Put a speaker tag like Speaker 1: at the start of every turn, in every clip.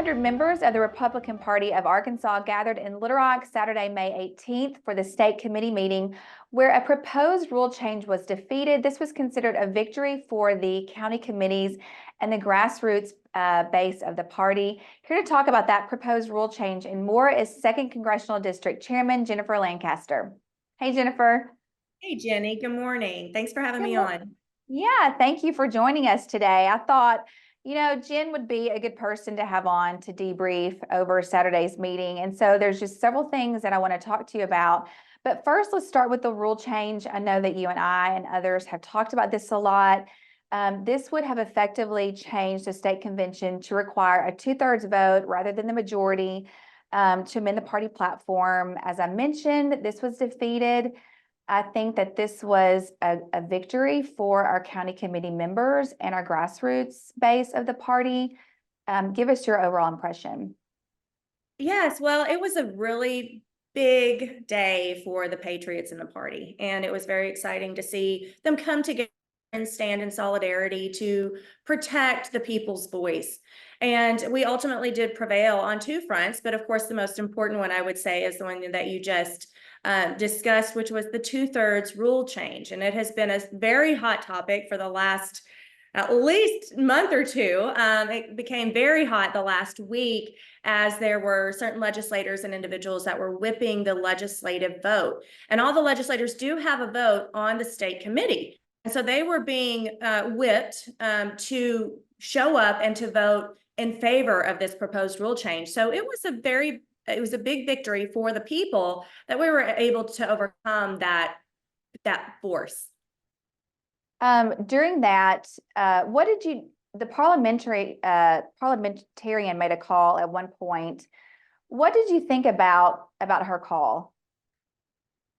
Speaker 1: 1,500 members of the Republican Party of Arkansas gathered in Little Rock Saturday, May 18th for the state committee meeting where a proposed rule change was defeated. This was considered a victory for the county committees and the grassroots base of the party. Here to talk about that proposed rule change and more is 2nd Congressional District Chairman Jennifer Lancaster. Hey, Jennifer.
Speaker 2: Hey, Jenny. Good morning. Thanks for having me on.
Speaker 1: Yeah, thank you for joining us today. I thought, Jen would be a good person to have on to debrief over Saturday's meeting. And so there's just several things that I want to talk to you about. But first, let's start with the rule change. I know that you and I and others have talked about this a lot. This would have effectively changed the state convention to require a 2/3 vote rather than the majority to amend the party platform. As I mentioned, this was defeated. I think that this was a victory for our county committee members and our grassroots base of the party. Give us your overall impression.
Speaker 2: Yes, well, it was a really big day for the Patriots in the party, and it was very exciting to see them come together and stand in solidarity to protect the people's voice. And we ultimately did prevail on two fronts, but of course, the most important one I would say is the one that you just discussed, which was the 2/3 rule change. And it has been a very hot topic for the last at least month or two. It became very hot the last week as there were certain legislators and individuals that were whipping the legislative vote. And all the legislators do have a vote on the state committee. And so they were being whipped to show up and to vote in favor of this proposed rule change. So it was a big victory for the people that we were able to overcome that force.
Speaker 1: During that, the parliamentarian made a call at one point. What did you think about her call?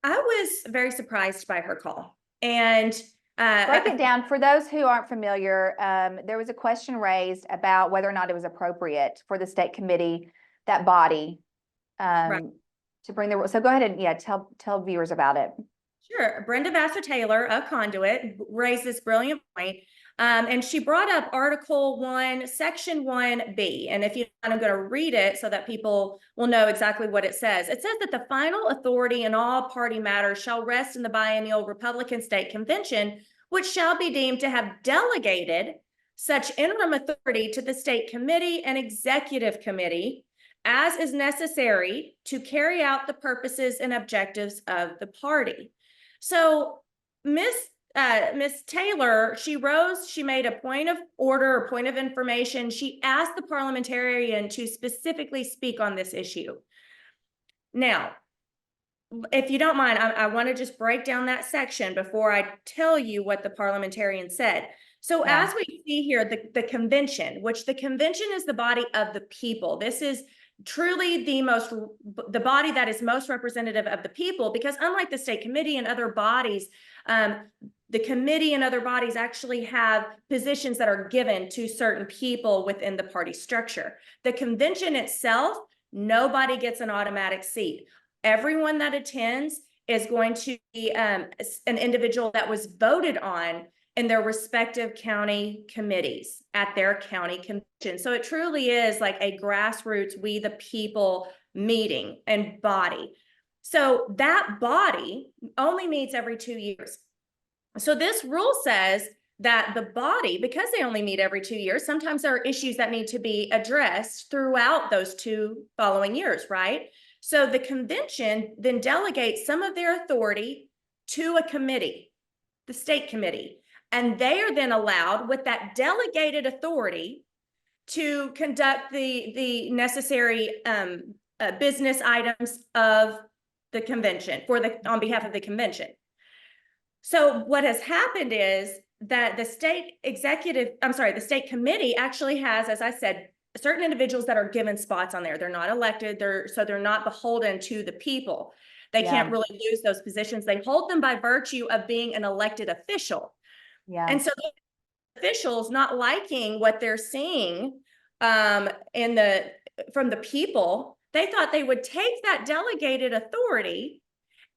Speaker 2: I was very surprised by her call. And
Speaker 1: break it down for those who aren't familiar. There was a question raised about whether or not it was appropriate for the state committee, that body,
Speaker 2: right.
Speaker 1: to bring the. So go ahead and tell viewers about it.
Speaker 2: Sure. Brenda Vassar-Taylor, a conduit, raised this brilliant point. And she brought up Article 1, Section 1B. And if you want, I'm going to read it so that people will know exactly what it says. It says that the final authority in all party matters shall rest in the biennial Republican State Convention, which shall be deemed to have delegated such interim authority to the state committee and executive committee as is necessary to carry out the purposes and objectives of the party. So Miss Taylor, she made a point of order, a point of information. She asked the parliamentarian to specifically speak on this issue. Now, if you don't mind, I want to just break down that section before I tell you what the parliamentarian said. So as we see here, the convention, which the convention is the body of the people. This is truly the body that is most representative of the people, because unlike the state committee and other bodies, the committee and other bodies actually have positions that are given to certain people within the party structure. The convention itself, nobody gets an automatic seat. Everyone that attends is going to be an individual that was voted on in their respective county committees at their county convention. So it truly is like a grassroots, we the people meeting and body. So that body only meets every 2 years. So this rule says that the body, because they only meet every 2 years, sometimes there are issues that need to be addressed throughout those 2 following years, right? So the convention then delegates some of their authority to a committee, the state committee. And they are then allowed with that delegated authority to conduct the necessary business items of the convention on behalf of the convention. So what has happened is that the state committee actually has, as I said, certain individuals that are given spots on there. They're not elected, they're not beholden to the people. They can't really lose those positions. They hold them by virtue of being an elected official. And so the officials not liking what they're seeing from the people, they thought they would take that delegated authority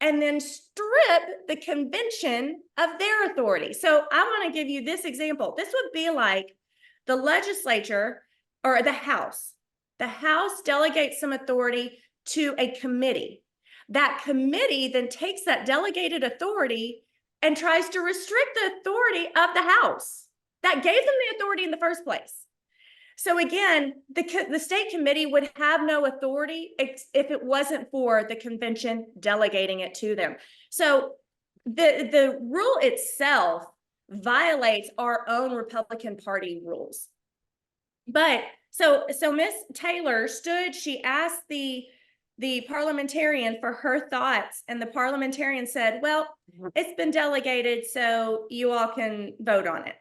Speaker 2: and then strip the convention of their authority. So I want to give you this example. This would be like the legislature or the House The House delegates some authority to a committee. That committee then takes that delegated authority and tries to restrict the authority of the House that gave them the authority in the first place. So again, the state committee would have no authority if it wasn't for the convention delegating it to them. So the rule itself violates our own Republican Party rules. But so Miss Taylor stood, she asked the parliamentarian for her thoughts, and the parliamentarian said, well, it's been delegated, so you all can vote on it.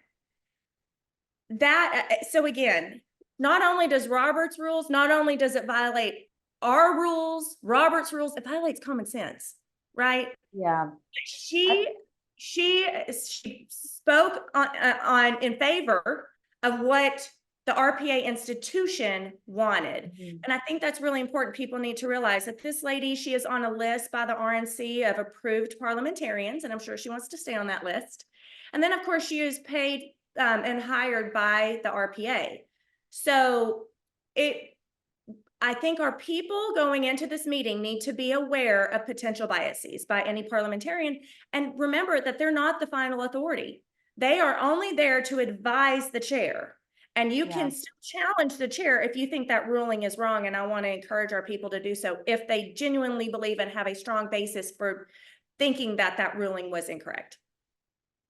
Speaker 2: So again, not only does Robert's rules, not only does it violate our rules, Robert's rules, it violates common sense, right?
Speaker 1: Yeah.
Speaker 2: She spoke on in favor of what the RPA institution wanted. And I think that's really important. People need to realize that this lady, she is on a list by the RNC of approved parliamentarians, and I'm sure she wants to stay on that list. And then, of course, she is paid and hired by the RPA. So I think our people going into this meeting need to be aware of potential biases by any parliamentarian, and remember that they're not the final authority. They are only there to advise the chair, and you can still challenge the chair if you think that ruling is wrong. And I want to encourage our people to do so if they genuinely believe and have a strong basis for thinking that that ruling was incorrect.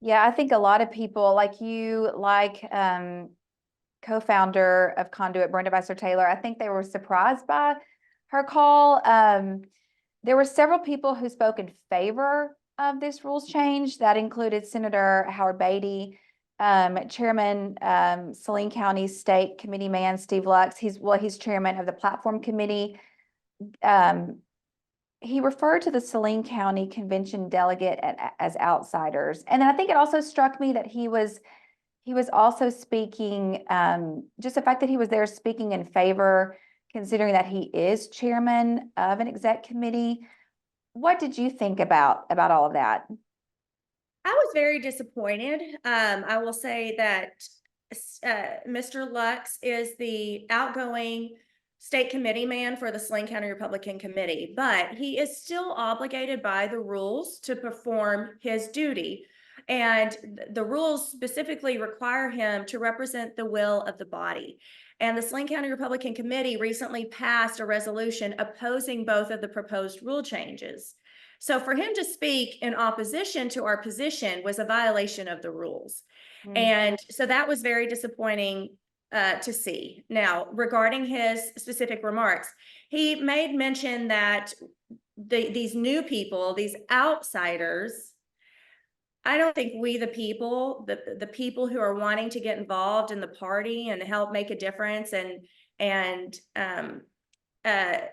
Speaker 1: Yeah, I think a lot of people like you, co-founder of Conduit, Brenda Vassar-Taylor, I think they were surprised by her call. There were several people who spoke in favor of this rules change. That included Senator Howard Beatty, Chairman Saline County State Committee man Steve Lux. He's chairman of the platform committee. He referred to the Saline County Convention delegate as outsiders. And then I think it also struck me that he was also speaking, just the fact that he was there speaking in favor, considering that he is chairman of an exec committee. What did you think about all of that?
Speaker 2: I was very disappointed. I will say that Mr. Lux is the outgoing state committee man for the Saline County Republican Committee, but he is still obligated by the rules to perform his duty. And the rules specifically require him to represent the will of the body. And the Saline County Republican Committee recently passed a resolution opposing both of the proposed rule changes. So for him to speak in opposition to our position was a violation of the rules. And so that was very disappointing to see. Now, regarding his specific remarks, he made mention that these new people, these outsiders, I don't think we, the people, the people who are wanting to get involved in the party and help make a difference and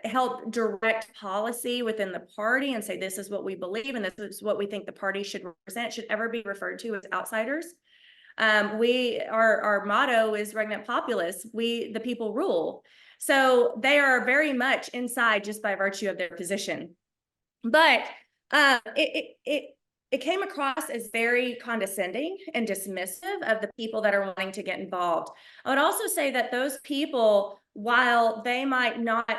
Speaker 2: help direct policy within the party and say, this is what we believe and this is what we think the party should represent, should ever be referred to as outsiders. Our motto is Regnant Populus, we the people rule. So they are very much inside just by virtue of their position. But it came across as very condescending and dismissive of the people that are wanting to get involved. I would also say that those people, while they might not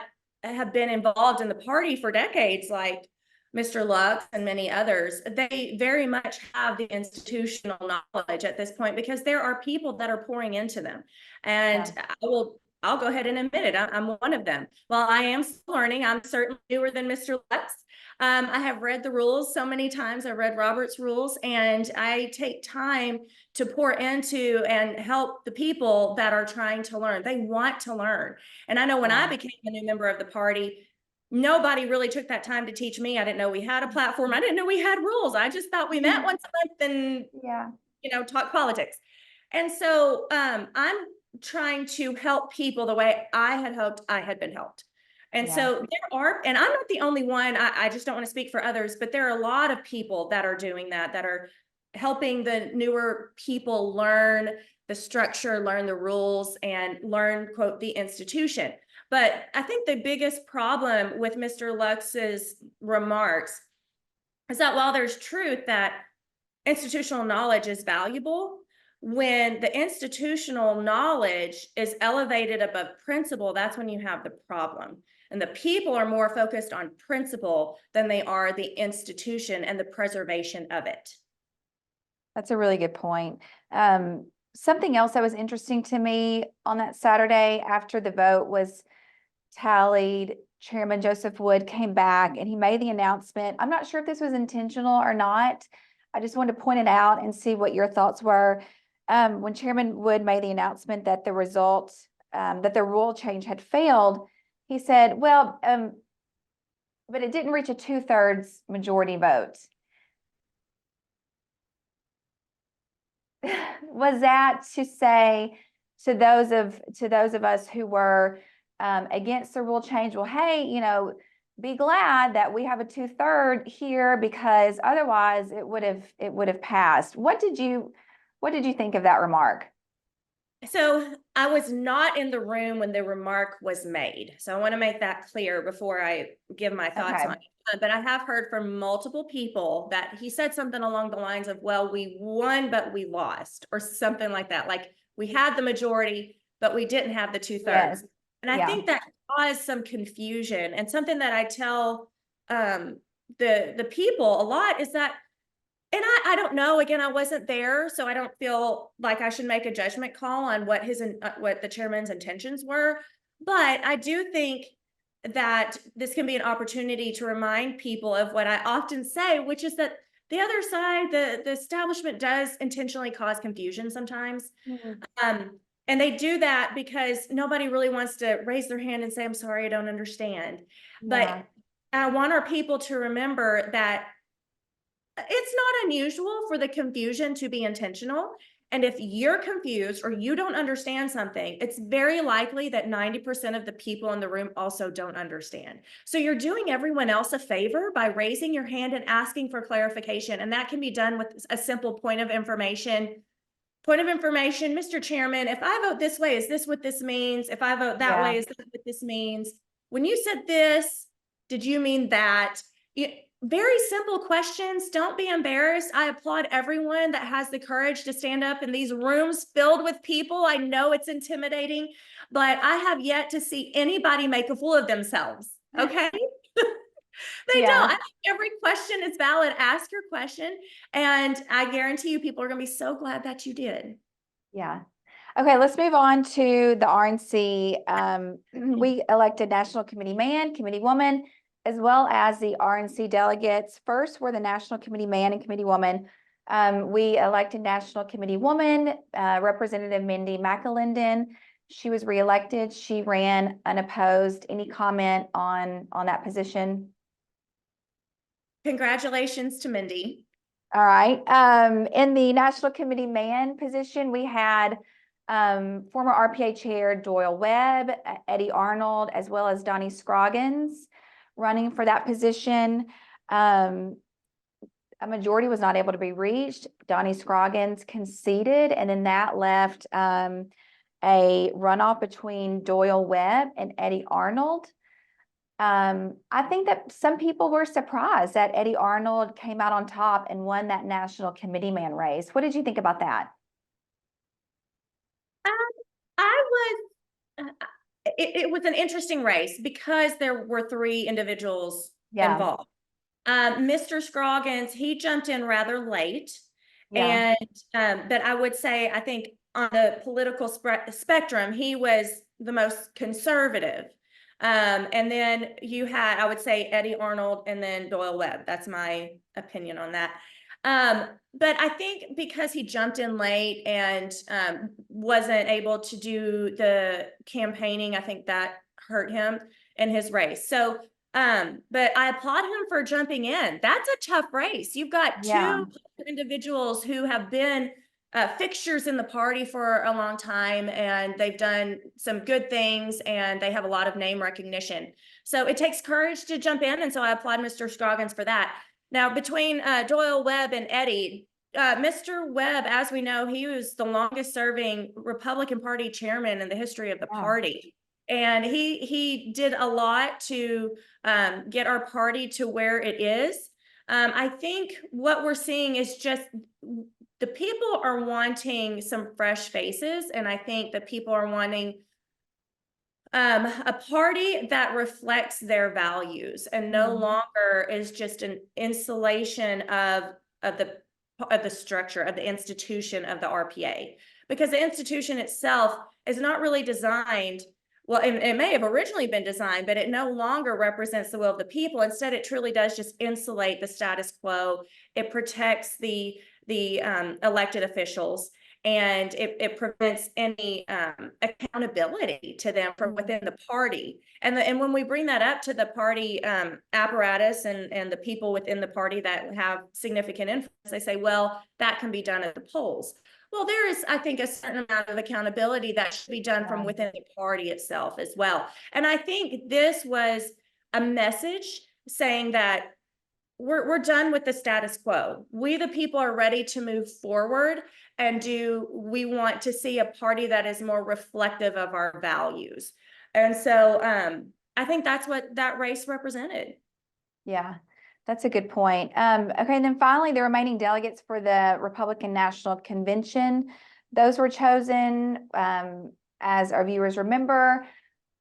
Speaker 2: have been involved in the party for decades, like Mr. Lux and many others, they very much have the institutional knowledge at this point because there are people that are pouring into them. And I'll go ahead and admit it. I'm one of them. While I am still learning, I'm certainly newer than Mr. Lux. I have read the rules so many times. I read Robert's rules, and I take time to pour into and help the people that are trying to learn. They want to learn. And I know when I became a new member of the party, nobody really took that time to teach me. I didn't know we had a platform. I didn't know we had rules. I just thought we met once a month and, talk politics. And so I'm trying to help people the way I had hoped I had been helped. And so there are, and I'm not the only one, I just don't want to speak for others, but there are a lot of people that are doing that are helping the newer people learn the structure, learn the rules, and learn, quote, the institution. But I think the biggest problem with Mr. Lux's remarks is that while there's truth that institutional knowledge is valuable, when the institutional knowledge is elevated above principle, that's when you have the problem. And the people are more focused on principle than they are the institution and the preservation of it.
Speaker 1: That's a really good point. Something else that was interesting to me on that Saturday after the vote was tallied, Chairman Joseph Wood came back and he made the announcement. I'm not sure if this was intentional or not. I just wanted to point it out and see what your thoughts were. When Chairman Wood made the announcement that the result, that the rule change had failed, he said, well, but it didn't reach a 2/3 majority vote. Was that to say to those of us who were against the rule change, well, hey, be glad that we have a 2/3 here because otherwise it would have passed. What did you think of that remark?
Speaker 2: So I was not in the room when the remark was made. So I want to make that clear before I give my thoughts on it. But I have heard from multiple people that he said something along the lines of, well, we won, but we lost, or something like that. Like we had the majority, but we didn't have the 2/3.
Speaker 1: Yes.
Speaker 2: And I think that caused some confusion. And something that I tell the people a lot is that, and I don't know, again, I wasn't there, so I don't feel like I should make a judgment call on what what the chairman's intentions were. But I do think that this can be an opportunity to remind people of what I often say, which is that the other side, the establishment does intentionally cause confusion sometimes. And they do that because nobody really wants to raise their hand and say, I'm sorry, I don't understand. But I want our people to remember that it's not unusual for the confusion to be intentional. And if you're confused or you don't understand something, it's very likely that 90% of the people in the room also don't understand. So you're doing everyone else a favor by raising your hand and asking for clarification. And that can be done with a simple point of information. Mr. Chairman, if I vote this way, is this what this means? If I vote that way, is this what this means? When you said this, did you mean that? Very simple questions. Don't be embarrassed. I applaud everyone that has the courage to stand up in these rooms filled with people. I know it's intimidating, but I have yet to see anybody make a fool of themselves. Okay. They don't. I think every question is valid. Ask your question. And I guarantee you people are going to be so glad that you did.
Speaker 1: Yeah. Okay, let's move on to the RNC. We elected National Committee Man, Committee Woman, as well as the RNC delegates. First were the National Committee Man and Committee Woman. We elected National Committee Woman, Representative Mindy McAlinden. She was reelected. She ran unopposed. Any comment on that position?
Speaker 2: Congratulations to Mindy.
Speaker 1: All right. In the National Committee Man position, we had former RPA Chair Doyle Webb, Eddie Arnold, as well as Donnie Scroggins running for that position. A majority was not able to be reached. Donnie Scroggins conceded, and then that left a runoff between Doyle Webb and Eddie Arnold. I think that some people were surprised that Eddie Arnold came out on top and won that National Committee Man race. What did you think about that?
Speaker 2: It was an interesting race because there were three individuals involved. Mr. Scroggins, he jumped in rather late. And but I would say, I think on the political spectrum, he was the most conservative. And then you had, I would say, Eddie Arnold and then Doyle Webb. That's my opinion on that. But I think because he jumped in late and wasn't able to do the campaigning, I think that hurt him in his race. So, but I applaud him for jumping in. That's a tough race. You've got two individuals who have been fixtures in the party for a long time, and they've done some good things, and they have a lot of name recognition. So it takes courage to jump in, and so I applaud Mr. Scroggins for that. Now, between Doyle Webb and Eddie, Mr. Webb, as we know, he was the longest serving Republican Party chairman in the history of the party. And he did a lot to get our party to where it is. I think what we're seeing is just the people are wanting some fresh faces, and I think that people are wanting a party that reflects their values and no longer is just an insulation of the structure of the institution of the RPA, because the institution itself is not really designed. Well, it may have originally been designed, but it no longer represents the will of the people. Instead, it truly does just insulate the status quo. It protects the elected officials, and it prevents any accountability to them from within the party. And when we bring that up to the party apparatus and the people within the party that have significant influence, they say, well, that can be done at the polls. Well, there is, I think, a certain amount of accountability that should be done from within the party itself as well. And I think this was a message saying that we're done with the status quo. We, the people, are ready to move forward, and we want to see a party that is more reflective of our values. And so I think that's what that race represented.
Speaker 1: Yeah, that's a good point. Okay, and then finally, the remaining delegates for the Republican National Convention, those were chosen, as our viewers remember.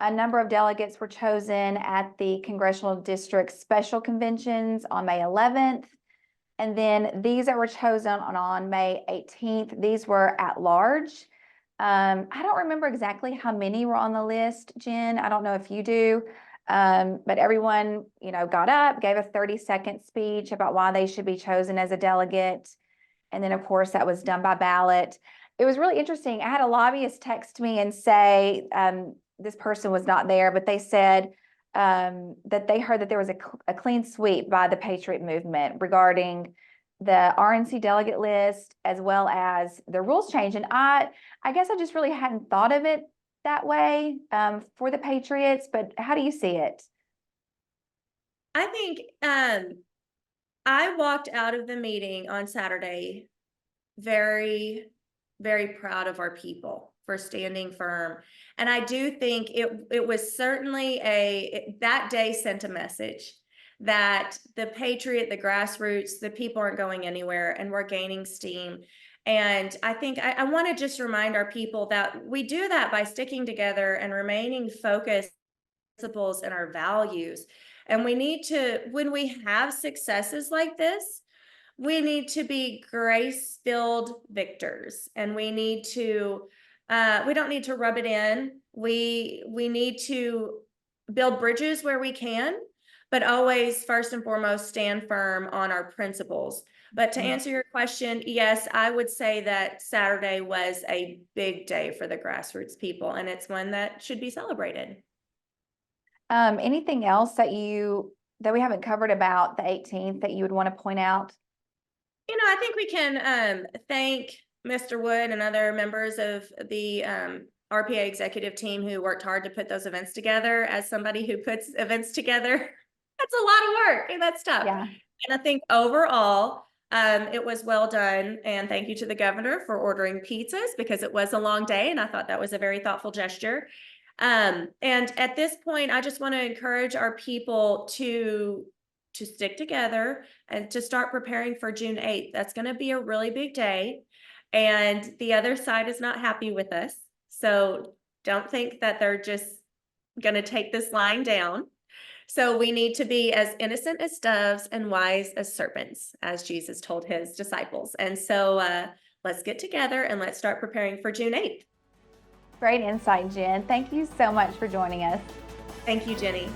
Speaker 1: A number of delegates were chosen at the Congressional District Special Conventions on May 11th. And then these that were chosen on May 18th, these were at large. I don't remember exactly how many were on the list, Jen. I don't know if you do. But everyone, got up, gave a 30-second speech about why they should be chosen as a delegate. And then, of course, that was done by ballot. It was really interesting. I had a lobbyist text me and say, this person was not there, but they said that they heard that there was a clean sweep by the Patriot Movement regarding the RNC delegate list, as well as the rules change. And I guess I just really hadn't thought of it that way for the Patriots, but how do you see it?
Speaker 2: I think I walked out of the meeting on Saturday very, very proud of our people for standing firm. And I do think it was certainly that day sent a message that the Patriot, the grassroots, the people aren't going anywhere, and we're gaining steam. And I think I want to just remind our people that we do that by sticking together and remaining focused on principles and our values. And we need to, when we have successes like this, we need to be grace-filled victors, and we need to we don't need to rub it in. We need to build bridges where we can, but always, first and foremost, stand firm on our principles. But to answer your question, yes, I would say that Saturday was a big day for the grassroots people, and it's one that should be celebrated.
Speaker 1: Anything else that we haven't covered about the 18th that you would want to point out?
Speaker 2: I think we can thank Mr. Wood and other members of the RPA executive team who worked hard to put those events together. As somebody who puts events together, that's a lot of work, and that's tough.
Speaker 1: Yeah.
Speaker 2: And I think overall, it was well done. And thank you to the governor for ordering pizzas, because it was a long day, and I thought that was a very thoughtful gesture. And at this point, I just want to encourage our people to stick together and to start preparing for June 8th. That's going to be a really big day, and the other side is not happy with us. So don't think that they're just going to take this line down. So we need to be as innocent as doves and wise as serpents, as Jesus told his disciples. And so let's get together and let's start preparing for June 8th.
Speaker 1: Great insight, Jen. Thank you so much for joining us.
Speaker 2: Thank you, Jenny.